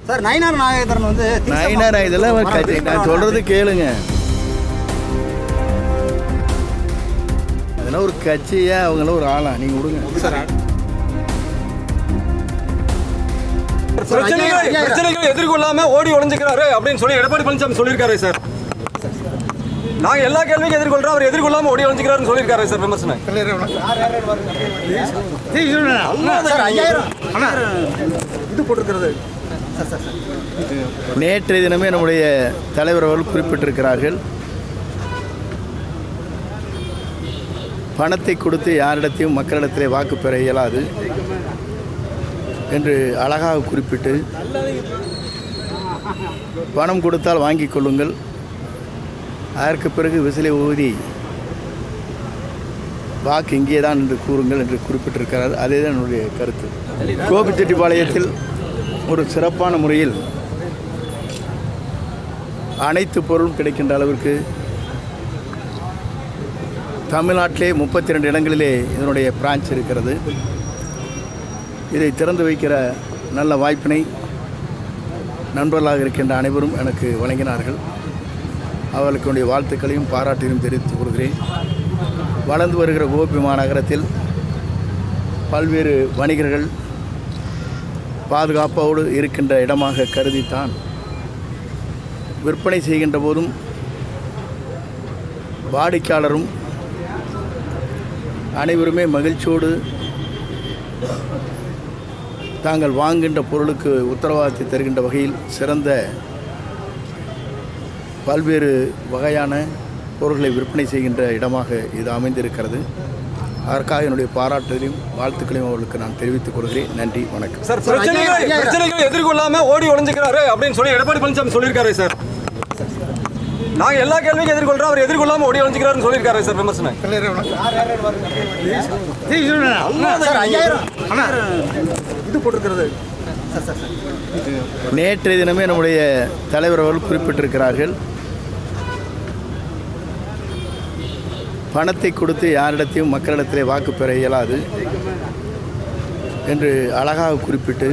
Sir Nainar Nagendran வந்து நயினார் இதெல்லாம் கட்சி நான் சொல்கிறது கேளுங்க. அதெல்லாம் ஒரு கட்சியா அவங்களாம் ஒரு ஆளா நீங்கள் விடுங்க சார். பிரச்சனைகளை எதிர்கொள்ளாம ஓடி ஒளிஞ்சுக்கிறாரு அப்படின்னு சொல்லி எடப்பாடி பழனிசாமி சொல்லியிருக்காரு சார். நாங்க எல்லா கேள்விக்கும் எதிர்கொள்றோம், அவர் எதிர்கொள்ளாம ஓடி ஒளிஞ்சுக்கிறாருன்னு சொல்லியிருக்காரு சார். விமர்சனம் இது போட்டிருக்கிறது. நேற்றைய தினமே நம்முடைய தலைவர் அவர்கள் குறிப்பிட்டிருக்கிறார்கள், பணத்தை கொடுத்து யாரிடத்தையும் மக்களிடத்திலே வாக்கு பெற இயலாது என்று அழகாக குறிப்பிட்டு, பணம் கொடுத்தால் வாங்கிக் கொள்ளுங்கள், அதற்கு பிறகு விசிலை ஊதி வாக்கு இங்கே தான் என்று கூறுங்கள் என்று குறிப்பிட்டிருக்கிறார். அதே தான் என்னுடைய கருத்து. கோபிச்செட்டிப்பாளையத்தில் ஒரு சிறப்பான முறையில் அனைத்து பொருளும் கிடைக்கின்ற அளவிற்கு தமிழ்நாட்டிலே 32 இடங்களிலே இதனுடைய பிரான்ச் இருக்கிறது. இதை திறந்து வைக்கிற நல்ல வாய்ப்பினை நண்பர்களாக இருக்கின்ற அனைவரும் எனக்கு வழங்கினார்கள். அவர்களுக்கு வாழ்த்துக்களையும் பாராட்டையும் தெரிவித்துக் கொள்கிறேன். வளர்ந்து வருகிற கோபி மாநகரத்தில் பல்வேறு வணிகர்கள் பாதுகாப்போடு இருக்கின்ற இடமாக கருதித்தான் விற்பனை செய்கின்ற போதும் வாடிக்கையாளரும் அனைவருமே மகிழ்ச்சியோடு தாங்கள் வாங்குகின்ற பொருளுக்கு உத்தரவாதத்தை தருகின்ற வகையில் சிறந்த பல்வேறு வகையான பொருட்களை விற்பனை செய்கின்ற இடமாக இது அமைந்திருக்கிறது. அதற்காக என்னுடைய பாராட்டுகளையும் வாழ்த்துக்களையும் அவர்களுக்கு நான் தெரிவித்துக் கொள்கிறேன். நன்றி, வணக்கம் சார். பிரச்சனைகளை எதிர்கொள்ளாம ஓடி ஒளிஞ்சுக்கிறாரு அப்படின்னு சொல்லி எடப்பாடி பழனிசாமி சொல்லியிருக்காரு சார். நாங்க எல்லா கேள்விக்கும் எதிர்கொள்றோம், அவர் எதிர்கொள்ளாம ஓடி ஒளிஞ்சுக்கிறாருன்னு சொல்லியிருக்காரு சார். விமர்சனம் இது போட்டிருக்கிறது. நேற்றைய தினமே நம்முடைய தலைவர் அவர்கள் குறிப்பிட்டிருக்கிறார்கள், பணத்தை கொடுத்து யாரிடத்தையும் மக்களிடத்திலே வாக்கு பெற இயலாது என்று அழகாக குறிப்பிட்டு,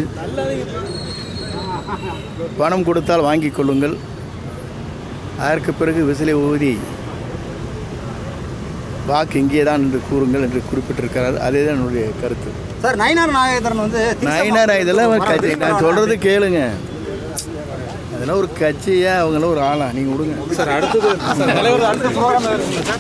பணம் கொடுத்தால் வாங்கிக் கொள்ளுங்கள், அதற்கு பிறகு விசிலை ஊதி வாக்கு இங்கே தான் என்று கூறுங்கள் என்று குறிப்பிட்டிருக்கிறார். அதே தான் என்னுடைய கருத்து. சார் நயினார் நாகேந்திரன் வந்து நயினார் இதெல்லாம் கட்சி நான் சொல்கிறது கேளுங்க. அதெல்லாம் ஒரு கட்சியா அவங்களாம் ஒரு ஆளா நீங்கள் விடுங்க சார். அடுத்தது